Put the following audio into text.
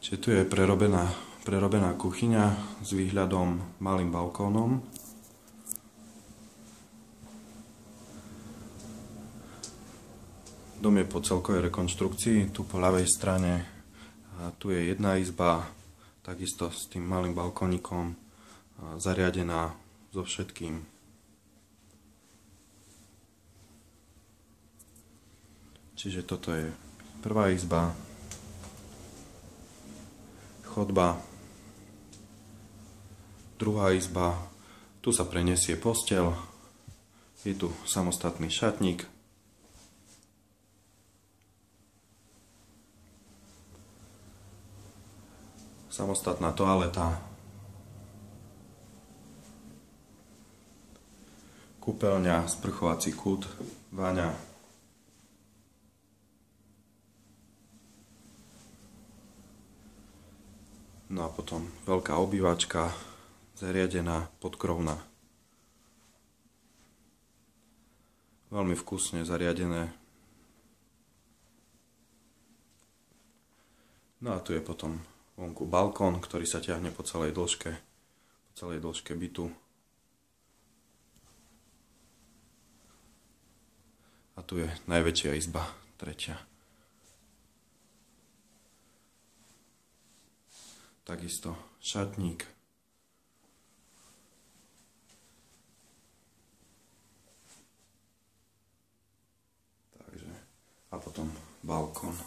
Čiže tu je prerobená kuchyňa s výhľadom malým balkónom. Dom je po celkovej rekonštrukcii, tu po ľavej strane. A tu je jedna izba, takisto s tým malým balkónikom, zariadená so všetkým. Čiže toto je prvá izba, chodba, druhá izba, tu sa preniesie posteľ, je tu samostatný šatník, samostatná toaleta, kúpeľňa, sprchovací kút, vaňa. No a potom veľká obývačka, zariadená, podkrovná. Veľmi vkusne zariadené. No a tu je potom vonku balkón, ktorý sa ťahne po celej dĺžke bytu. A tu je najväčšia izba, tretia. Takisto šatník. Takže, a potom balkón.